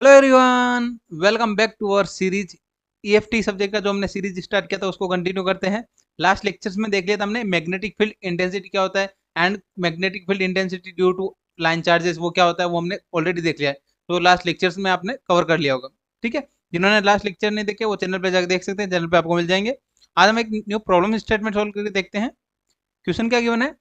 Hello everyone, welcome back to our series. EFT subject का जो हमने सीरीज स्टार्ट किया था उसको कंटिन्यू करते हैं। लास्ट लेक्चर्स में देख लिया था हमने मैग्नेटिक फील्ड इंटेंसिटी क्या होता है and magnetic field intensity due to line charges वो क्या होता है वो हमने ऑलरेडी देख लिया है। तो लास्ट लेक्चर्स में आपने कवर कर लिया होगा। ठीक है, जिन्होंने लास्ट लेक्चर नहीं देखे वो चैनल पर जाकर देख सकते हैं, चैनल पर आपको मिल जाएंगे। आज हम एक न्यू प्रॉब्लम स्टेटमेंट सोल्व करके देखते हैं। क्वेश्चन क्या गिवन है,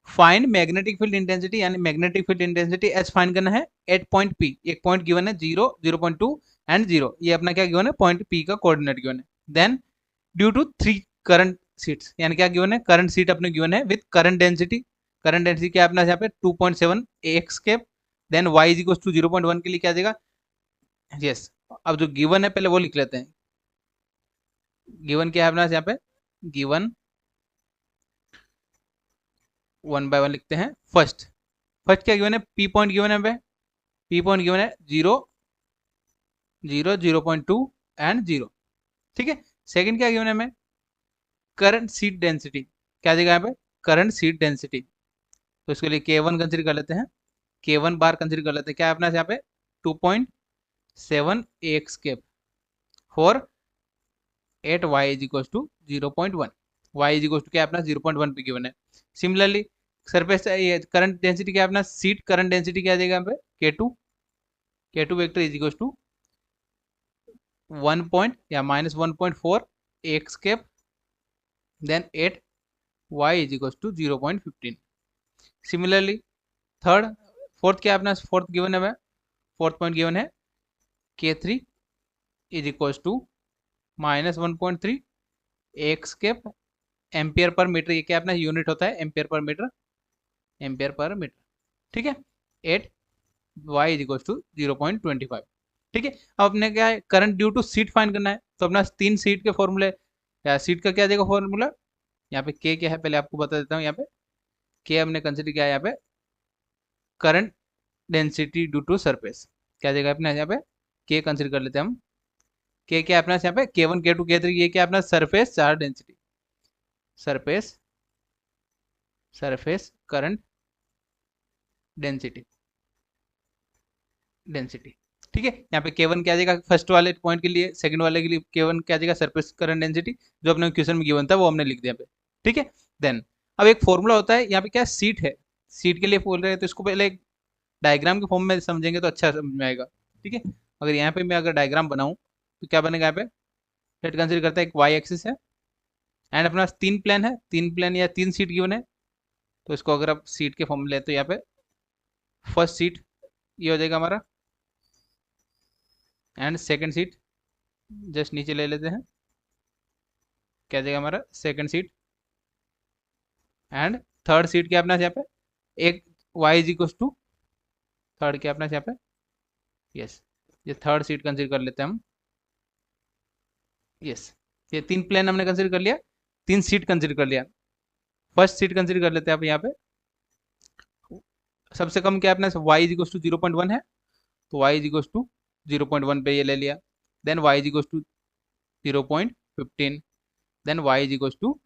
फाइंड मैग्नेटिक फील्ड इंटेंसिटी, यानी magnetic field intensity S find करना है एट पॉइंट पी। एक पॉइंट गिवन है 0, 0.2 एंड 0, ये अपना क्या गिवन है, पॉइंट पी का कोऑर्डिनेट गिवन है। Then due to 3 current sheets, यानी क्या गिवन है, करंट सीट अपने गिवन है with current density. Current density क्या है अपना यहाँ पे 2.7 x cap. Then y is equal to 0.1 के लिए क्या आ जाएगा, यस। अब जो गिवन है पहले वो लिख लेते हैं। गिवन क्या है अपना यहाँ पे, गिवन वन बाय वन लिखते हैं। फर्स्ट फर्स्ट क्या गिवन है, पी पॉइंट गिवन है, पी पॉइंट गिवन है 0, 0, 0.2 एंड 0। ठीक है, सेकंड क्या गिवन है हमें, करंट सीट डेंसिटी। क्या जगह यहाँ पे, करंट सीट डेंसिटी। तो इसके लिए K1 कंसिडर कर लेते हैं, K1 बार कंसिडर कर लेते हैं। क्या है अपना यहाँ पे 2.7 x cap for at y is equal to 0.1। Y is equal to क्या है अपना 0.1 पे गिवन है। सिमिलरली सरफेस ये करंट डेंसिटी क्या है अपना, सीट करंट डेंसिटी क्या आ जाएगा यहाँ पे K2, K2 vector is equal to 1 point या -1.4 x cap then 8 y is equal to 0.15। Similarly third fourth क्या है अपना, फोर्थ गिवन है, फोर्थ पॉइंट गिवन है K3 is equal to -1.3 x cap ampere per meter. ये क्या अपना unit होता है, ampere per metre, ampere per metre. ठीक है, 8 वाई इज इक्वल टू 0.25। ठीक है, अब अपने क्या है, current due to sheet find करना है। तो अपना 3 सीट के फॉर्मूले, या सीट का क्या जाएगा फॉर्मूला, यहाँ पे के क्या है पहले आपको बता देता हूँ। यहाँ पे के हमने कंसिडर किया है यहाँ पे current density due to surface. क्या जाएगा अपने यहाँ पे, के कंसिडर कर लेते हैं हम। के क्या है अपना यहाँ पे K1, K2, K3, ये क्या है अपना surface charge density, surface surface current density, density. ठीक है, यहाँ पे K1 क्या आ जाएगा फर्स्ट वाले पॉइंट के लिए, सेकंड वाले के लिए K1 क्या आ जाएगा सरफेस करंट डेंसिटी, जो अपने क्वेश्चन में गिवन था वो हमने लिख दिया पे। ठीक है, देन अब एक फॉर्मूला होता है यहाँ पे, क्या सीट है, सीट के लिए बोल रहे हैं तो इसको पहले एक डायग्राम के फॉर्म में समझेंगे तो अच्छा समझ में आएगा। ठीक है, अगर यहाँ पे मैं अगर डायग्राम बनाऊँ तो क्या बनेगा, यहाँ पे लेट कंसिडर करते हैं एक वाई एक्सिस है एंड अपना 3 प्लेन है, 3 प्लेन या 3 सीट गिवन है। तो इसको अगर आप सीट के फॉर्म में ले तो यहाँ पे फर्स्ट सीट ये हो जाएगा हमारा, एंड सेकंड सीट जस्ट नीचे ले लेते हैं, क्या जाएगा हमारा second sheet, and third sheet क्या अपना यहाँ पे एक y is equal to, third क्या अपना यहाँ पे, यस, ये थर्ड सीट कंसिडर कर लेते हैं हम। यस, ये 3 प्लेन हमने कंसिडर कर लिया, 3 सीट कंसिडर कर लिया। फर्स्ट सीट कंसिडर कर लेते हैं आप यहाँ पे, सबसे कम क्या अपना वाई इज इक्वल टू 0.1 है, तो वाई इज इक्वल टू 0.1 पे ये ले लिया। Then y is equal to 0.15, then y is equal to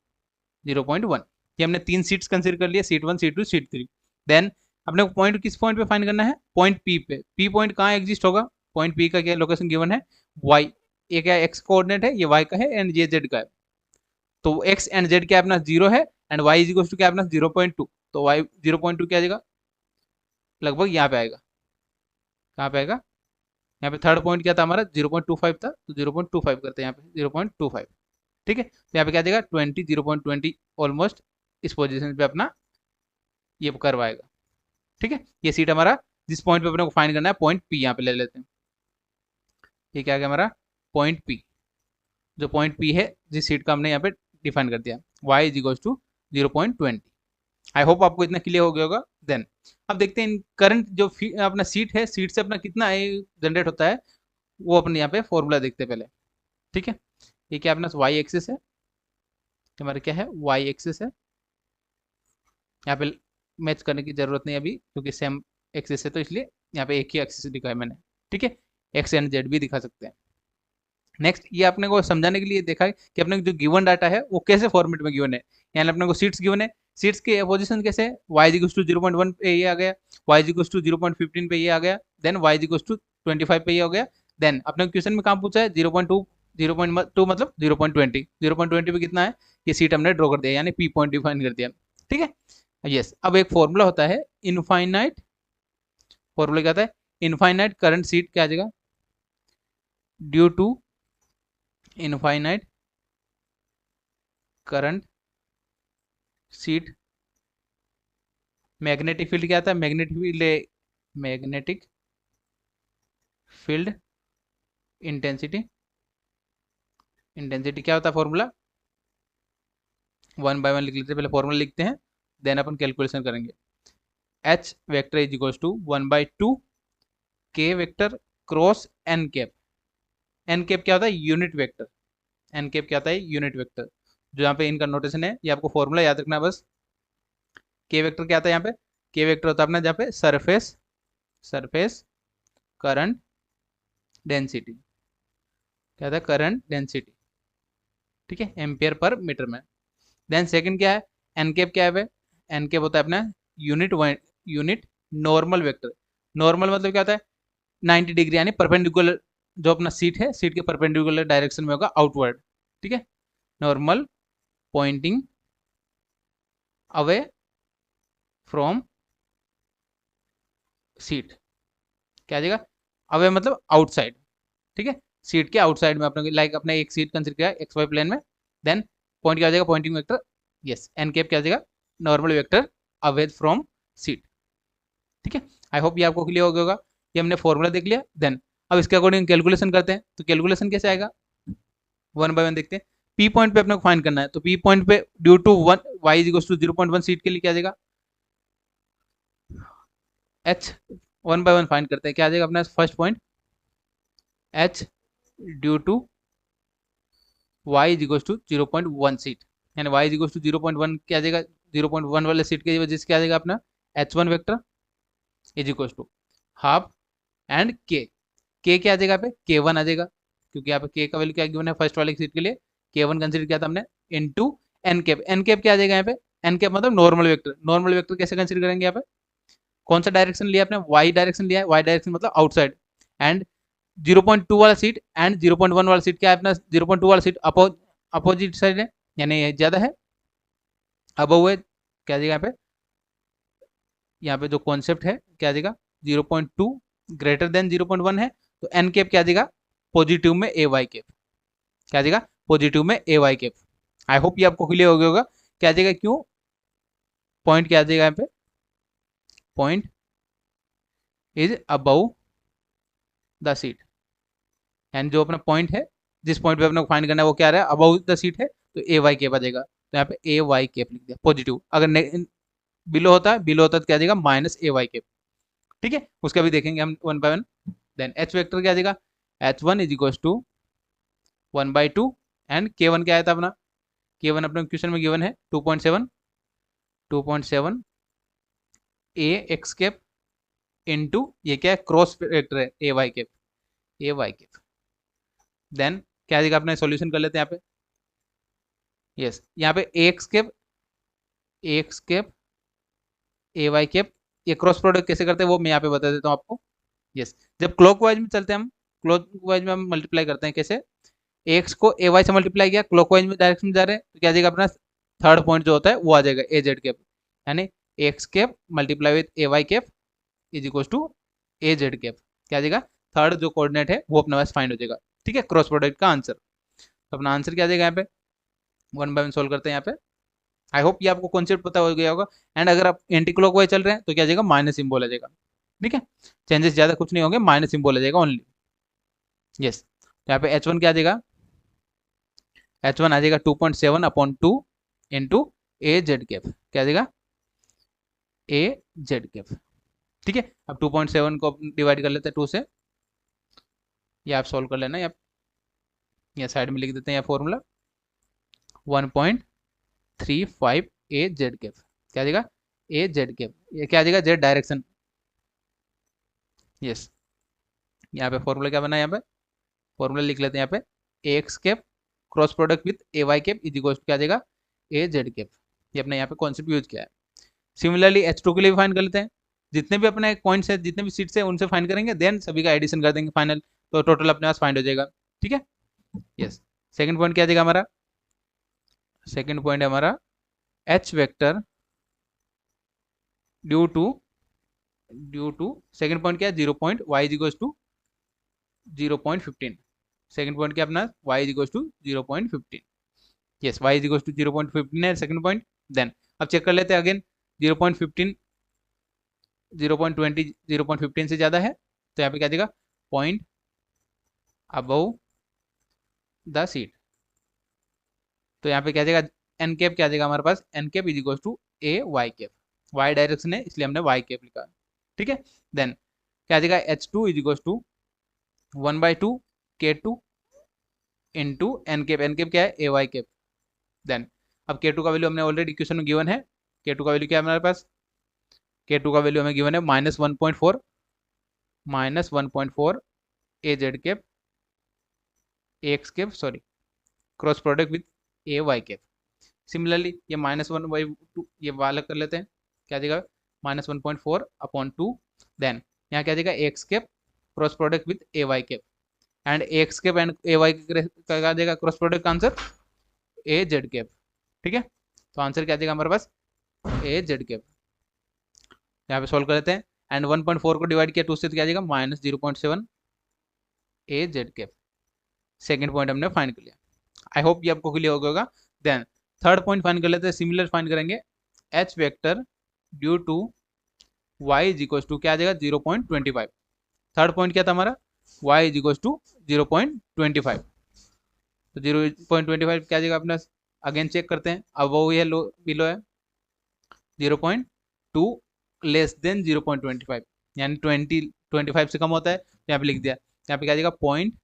0.1। ये हमने 3 सीट्स कंसिडर कर लिया, सीट 1, सीट 2, सीट 3। देन अपने को पॉइंट किस पॉइंट पे फाइंड करना है, पॉइंट पी पे। पी पॉइंट कहाँ एग्जिस्ट होगा, पॉइंट पी का क्या लोकेशन गिवन है, वाई, ये क्या एक्स कोऑर्डिनेट है, ये वाई का है एंड ये जेड का है। तो एक्स एंड जेड क्या अपना 0 है and y is equal to क्या अपना 0.2। तो वाई 0.2 क्या आ जाएगा, लगभग यहाँ पे आएगा। कहाँ पे आएगा, यहाँ पे थर्ड पॉइंट क्या था हमारा 0.25 था, तो 0.25 करते हैं यहाँ पे 0.25। ठीक है, तो यहाँ पे क्या देगा 20, 0.20 ऑलमोस्ट इस पोजीशन पे अपना ये करवाएगा। ठीक है, ये सीट हमारा जिस पॉइंट पे अपने को फाइंड करना है, पॉइंट पी यहाँ पे ले लेते हैं। ये क्या आ गया हमारा पॉइंट पी, जो पॉइंट पी है जिस सीट का हमने यहाँ पे डिफाइन कर दिया, y is equal to 0.20। I hope आपको इतना क्लियर हो गया होगा। देन अब देखते हैं करंट जो अपना सीट है, सीट से अपना कितना जनरेट होता है वो अपने यहाँ पे फॉर्मूला देखते हैं पहले। ठीक है, ये क्या अपना वाई एक्सिस है, हमारा क्या है वाई एक्सिस है। यहाँ पे मैच करने की जरूरत नहीं अभी क्योंकि सेम एक्सिस है, तो इसलिए यहाँ पे एक ही एक्सिस दिखा है मैंने। ठीक है, एक्स एंड जेड भी दिखा सकते हैं। नेक्स्ट ये अपने को समझाने के लिए देखा है कि अपने को जो गिवन डाटा है वो कैसे फॉर्मेट में गिवन है। यानी अपने को सीट्स गिवन है, सीट्स के पोजीशन कैसे है, वाई इक्वल टू 0.1 पे ये आ गया, वाई इक्वल टू 0.15 पे ये आ गया, देन वाई इक्वल टू 0.25 पे ये हो गया। देन अपने क्वेश्चन में कहाँ पूछा है 0.2, 0.2 मतलब 0.20, 0.20 पे कितना है, ये सीट हमने ड्रॉ कर दिया, यानी पी पॉइंट डिफाइन कर दिया। ठीक है, यस। अब एक फॉर्मूला होता है इनफाइनाइट, फॉर्मूला क्या होता है, इनफाइनाइट करंट सीट क्या आ जाएगा, due to infinite current sheet magnetic field क्या आता है, मैग्नेटिक फील्ड इंटेंसिटी, इंटेंसिटी क्या होता है फॉर्मूला, 1 बाय 1 लिख लेते हैं, पहले फॉर्मूला लिखते हैं, देन अपन कैलकुलेशन करेंगे। H vector is equal to 1/2 K vector cross n cap. n cap क्या होता है, यूनिट वेक्टर, n कैप क्या होता है, यूनिट वेक्टर। जो यहाँ पे इनका नोटेशन है, ये आपको फॉर्मूला याद रखना बस। K वेक्टर क्या आता है यहाँ पे, K वेक्टर होता है अपना जहाँ पे सरफेस करंट डेंसिटी, क्या होता है, करंट डेंसिटी, ठीक है, एम्पियर पर मीटर में। देन सेकंड क्या है, एन कैप क्या है, एन कैप होता है अपना यूनिट नॉर्मल वेक्टर। नॉर्मल मतलब क्या होता है, 90 डिग्री, यानी परपेंडिकुलर, जो अपना सीट है, सीट के परपेंडिकुलर डायरेक्शन में होगा, आउटवर्ड। ठीक है, normal pointing away from sheet, क्या आ जाएगा, अवे मतलब आउटसाइड। ठीक है, सीट के आउटसाइड में अपने लाइक अपने एक सीट कंसिडर किया एक्स वाई प्लेन में, देन पॉइंट क्या हो जाएगा, pointing vector, yes, n cap क्या हो जाएगा, normal vector away from sheet. ठीक है, आई होप ये आपको क्लियर हो गया होगा। ये हमने फॉर्मूला देख लिया, देन अब इसके अकॉर्डिंग कैलकुलेशन करते हैं। तो कैलकुलेशन कैसे आएगा, 1 बाय 1 देखते हैं। पी पॉइंट पे अपने को फाइंड करना है, तो पी पॉइंट पे due to 1 y is equal to 0.1 sheet के लिए क्या आ जाएगा, एच 1 बाय 1 फाइंड करते हैं, क्या आ जाएगा अपना first point, H due to y is equal to 0.1 sheet, यानी y इज इक्वल टू 0.1 क्या आ जाएगा, 0.1 वाले सीट की वजह से क्या आ जाएगा अपना h1 vector is equal to half and k क्या आ जाएगा पे, k1 आ जाएगा, क्योंकि यहाँ पे k का वैल्यू क्या गिवन है फर्स्ट वाले सीट के लिए, k1 कंसीडर किया था हमने, इनटू n कैप क्या आ जाएगा यहाँ पे, n कैप मतलब नॉर्मल वेक्टर। नॉर्मल वेक्टर कैसे कंसीडर करेंगे यहाँ पे, कौन सा डायरेक्शन लिया आपने, y डायरेक्शन लिया है, y डायरेक्शन मतलब आउटसाइड, एंड 0.2 वाला सीट एंड 0.1 वाला सीट क्या है अपना, 0.2 वाला सीट अपोजिट साइड है, यानी ज्यादा है, अब वो क्या जाएगा यहाँ पे जो कॉन्सेप्ट है क्या जाएगा, 0.2 ग्रेटर देन 0.1 है, तो एन कैप क्या जाएगा, पॉजिटिव में ए वाई कैप, क्या जाएगा, पॉजिटिव में ए वाई कैप। आई होप ये आपको क्लियर हो गया होगा, क्या जाएगा, क्यों, पॉइंट क्या जाएगा यहाँ पे, point is above the seat, and जो अपना पॉइंट है, जिस पॉइंट पे अपने को फाइंड करना है वो क्या आ रहा है, अबव द सीट है, तो ए वाई कैप आ जाएगा, तो यहाँ पे ए वाई कैप लिख दिया पॉजिटिव। अगर बिलो होता है, तो क्या आ जाएगा, माइनस ए वाई कैप। ठीक है, उसका भी देखेंगे हम 1 बाय 1। देन एच वेक्टर क्या आ जाएगा, h1 is equal to 1/2 and k1 क्या आया था अपना, k1 अपने क्वेश्चन में गिवन है 2.7 ए एक्स कैप इंटू ये क्या है, क्रॉस वेक्टर है ए वाई कैप, देन क्या आ जाएगा, अपने सॉल्यूशन कर लेते हैं यहाँ पे, यस, यहाँ पे x cap a Y cap, ये क्रॉस प्रोडक्ट कैसे करते हैं वो मैं यहाँ पे बता देता हूँ आपको। यस, जब क्लॉकवाइज में चलते हैं हम, क्लॉकवाइज में हम मल्टीप्लाई करते हैं, कैसे, एक्स को ए वाई से मल्टीप्लाई किया, क्लॉकवाइज में डायरेक्शन में जा रहे हैं, तो क्या आ जाएगा अपना थर्ड पॉइंट जो होता है वो आ जाएगा ए जेड कैप, यानी x cap multiply with A Y cap is equal to a Z cap, क्या आ जाएगा, थर्ड जो कोऑर्डिनेट है वो अपने पास फाइंड हो जाएगा। ठीक है, क्रॉस प्रोडक्ट का आंसर, तो अपना आंसर क्या आ जाएगा यहाँ पे, 1 बाय 1 सोल्व करते हैं यहाँ पे। आई होप ये आपको कॉन्सेप्ट पता हो गया होगा। एंड अगर आप एंटी क्लॉकवाइज चल रहे हैं तो क्या आ जाएगा, माइनस सिंबल आ जाएगा। ठीक है, चेंजेस ज्यादा कुछ नहीं होंगे, माइनस सिंबल आ जाएगा ओनली। यस, तो यहाँ पे h1 क्या आ जाएगा, h1 आ जाएगा 2.7/2 इंटू ए जेड कैप, क्या आ जाएगा, ए जेड कैप। ठीक है, अब 2.7 को डिवाइड कर लेते हैं 2 से, ये आप सोल्व कर लेना, या साइड में लिख देते हैं, या फॉर्मूला 1.35 ए जेड कैप, क्या आ जाएगा, ए जेड कैप, ये क्या आ जाएगा, जेड डायरेक्शन। यस, यहाँ पे फॉर्मूला क्या बना है, यहाँ पे फॉर्मूला लिख लेते हैं, यहाँ पे A X cap cross product with A Y cap is equal to क्या आ जाएगा, ए जेड कैप। ये अपने यहाँ पे कॉन्सेप्ट यूज किया है। सिमिलरली H2 के लिए भी फाइंड कर लेते हैं। जितने भी अपने पॉइंट्स है, जितने भी सीट्स है, उनसे फाइंड करेंगे, देन सभी का एडिशन कर देंगे फाइनल, तो टोटल अपने पास फाइंड हो जाएगा। ठीक है, यस। सेकंड पॉइंट क्या आ जाएगा हमारा? सेकंड पॉइंट है हमारा H vector due to second point क्या है? 0 पॉइंट वाई इक्वल्स टू 0.15। सेकंड पॉइंट क्या अपना? y equals to 0.15। Yes, y equals to 0.15 है सेकंड पॉइंट। देन अब चेक कर लेते हैं अगेन, 0.15 0.20 0.15 से ज़्यादा है, तो यहाँ पे क्या देगा? Point above the seat. तो यहाँ पे क्या देगा? एन कैप क्या देगा हमारे पास? N cap is equals to A Y cap. Y direction है इसलिए हमने वाई कैप लिखा। ठीक है, देन क्या देगा? H two is equals to 1/2 K2 into n cap क्या है? ए वाई कैप। देन अब K2 का वैल्यू हमने ऑलरेडी इक्वेशन में गिवन है। K2 का वैल्यू क्या है हमारे पास? K2 का वैल्यू हमें गिवन है -1.4 A Z cap A X cap, sorry, cross product with A Y cap. Similarly ये -1/2 ये वाला कर लेते हैं, क्या देगा? -1.4/2। देन यहाँ क्या देगा? X cap cross product with A Y cap, and x cap and a y का क्या देगा क्रॉस प्रोडक्ट का आंसर? A Z cap. ठीक है, तो आंसर क्या देगा हमारे पास? ए जेड कैप। यहाँ पे सॉल्व कर लेते हैं, एंड 1.4 को डिवाइड किया 2 से, तो क्या देगा? -0.7 ए जेड कैप। सेकेंड पॉइंट हमने फाइंड कर लिया। आई होप ये आपको क्लियर हो गया होगा। देन थर्ड पॉइंट फाइंड कर लेते हैं, सिमिलर फाइंड करेंगे। H vector due to y is equal to क्या आ जाएगा? 0.25। थर्ड पॉइंट क्या था हमारा? Y is equal to 0.25। तो 0.25 क्या आ जाएगा अपना? अगेन चेक करते हैं, अब वो ये लो बिलो है 0.2 लेस देन 0.25, यानी 25 से कम होता है, तो यहाँ पे लिख दिया। यहाँ पे क्या आ जाएगा? Point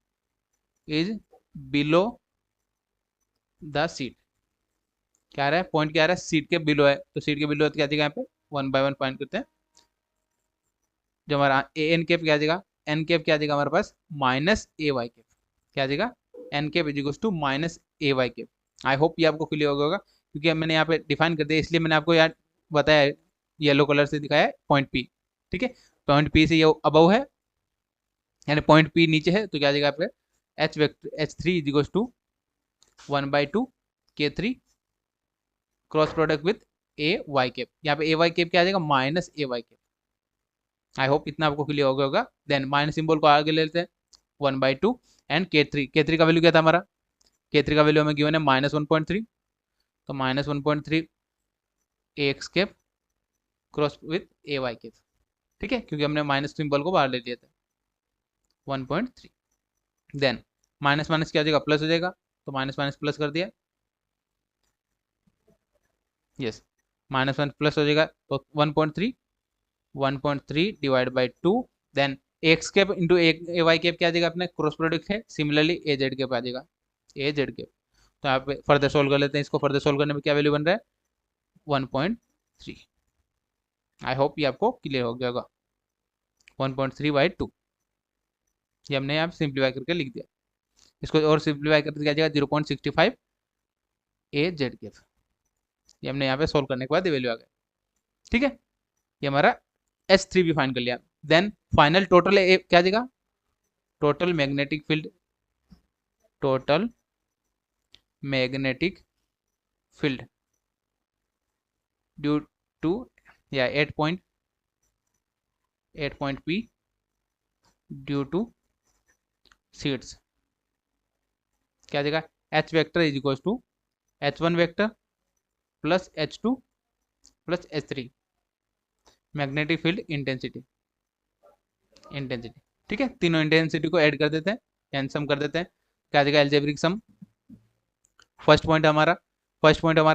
is below the seat. क्या आ रहा है? पॉइंट क्या आ रहा है? सीट के बिलो है, तो सीट के बिलो है तो क्या देगा? यहाँ पे 1 बाय 1 फाइंड करते हैं। जो हमारा ए एन कैप क्या देगा? एन कैप क्या देगा हमारे पास? -ay cap. क्या देगा? N cap is equal to -ay cap. I hope ये आपको क्लियर हो गया होगा, क्योंकि मैंने यहाँ पे डिफाइन कर दिया, इसलिए मैंने आपको यार बताया, येलो कलर से दिखाया है पॉइंट पी। ठीक है, पॉइंट पी से ये अबव है, यानी पॉइंट पी नीचे है, तो क्या देगा यहाँ पे? H vector H3 is equal to 1/2 K3 cross product with A Y cap. यहाँ पे ए वाई कैप क्या आ जाएगा? -ay cap. आई होप इतना आपको क्लियर हो गया होगा। देन माइनस सिंबल को आगे ले लेते हैं, 1/2 एंड K3 का वैल्यू क्या था हमारा? K3 का वैल्यू हमें गिवन है -1.3, तो -1.3 A X cap cross with A Y cap. ठीक है, क्योंकि हमने माइनस सिंबल को बाहर ले लिया था। 1.3 देन माइनस माइनस क्या हो जाएगा? प्लस हो जाएगा, तो माइनस माइनस प्लस कर दिया। यस, -1 प्लस हो जाएगा, तो 1.3 divide by 2। Then x cap into a Y cap क्या आ जाएगा? अपने क्रॉस प्रोडक्ट है, सिमिलरली ए जेड कैप आ जाएगा, ए जेड कैप। तो यहाँ पे फर्दर सोल्व कर लेते हैं, इसको फर्दर सोल्व करने में क्या वैल्यू बन रहा है? 1.3। आई होप ये आपको क्लियर हो गया होगा। 1.3/2 ये हमने यहाँ सिंप्लीफाई करके लिख दिया। इसको और सिंप्लीफाई करके क्या जाएगा? 0.65 ए जेड कैप। ये हमने यहाँ पे सोल्व करने के बाद ये वैल्यू आ गया। ठीक है, ये हमारा H3 भी फाइंड कर लिया। देन फाइनल टोटल क्या देगा? Total magnetic field, total magnetic field due to या 8 point P due to sheets क्या देगा? H vector is equal to H1 vector plus H2 plus H3 magnetic field intensity. ठीक है, तीनों इंटेंसिटी को add कर देते हैं, यानी सम कर देते हैं। क्या देगा? Algebraic sum. फर्स्ट पॉइंट हमारा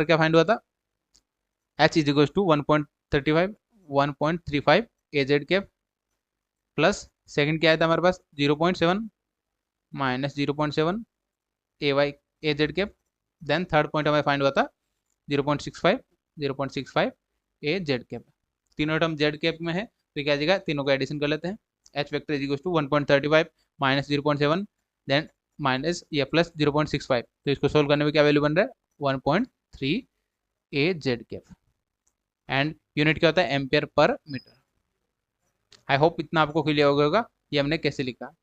क्या फाइंड हुआ था? H is equal to 1.35 A Z cap plus second क्या आया था हमारे पास? 0.7 -0.7 A Y A Z cap. Then third point हमें फाइंड हुआ था 0.65 ए जेड कैप। तीनों टर्म जेड कैप में है, तो क्या जाएगा? तीनों का एडिशन कर लेते हैं। H vector is equal to 1.35 -0.7 then minus या प्लस 0.65, तो इसको सोल्व करने में क्या वैल्यू बन रहा है? 1.3 ए जेड कैप। एंड यूनिट क्या होता है? Ampere per metre. I hope इतना आपको क्लियर हो गया होगा ये हमने कैसे लिखा।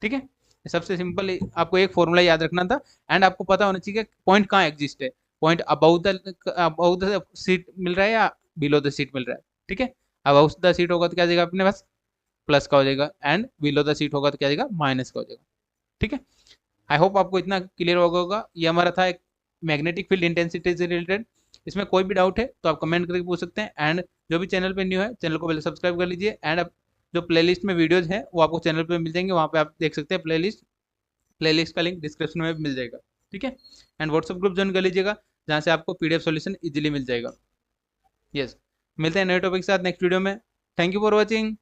ठीक है, सबसे सिंपल आपको एक फॉर्मूला याद रखना था, एंड आपको पता होना चाहिए कि पॉइंट कहाँ एग्जिस्ट है, पॉइंट अबाउ द सीट मिल रहा है या बिलो द सीट मिल रहा है। ठीक है, अबाउ द सीट होगा तो क्या जाएगा अपने पास, प्लस का हो जाएगा, एंड बिलो द सीट होगा तो क्या जाएगा, माइनस का हो जाएगा। ठीक है, आई होप आपको इतना क्लियर हो गया होगा। ये हमारा था एक मैग्नेटिक फील्ड इंटेंसिटी से रिलेटेड। इसमें कोई भी डाउट है तो आप कमेंट करके पूछ सकते हैं, एंड जो भी चैनल पे न्यू है चैनल को पहले सब्सक्राइब कर लीजिए, एंड अब जो प्लेलिस्ट में वीडियोज हैं वो आपको चैनल पे मिल जाएंगे, वहाँ पे आप देख सकते हैं प्लेलिस्ट। प्लेलिस्ट का लिंक डिस्क्रिप्शन में भी मिल जाएगा। ठीक है, एंड व्हाट्सअप ग्रुप ज्वाइन कर लीजिएगा जहाँ से आपको पीडीएफ सॉल्यूशन इजीली मिल जाएगा। यस, मिलते हैं नए टॉपिक के साथ नेक्स्ट वीडियो में। Thank you for watching.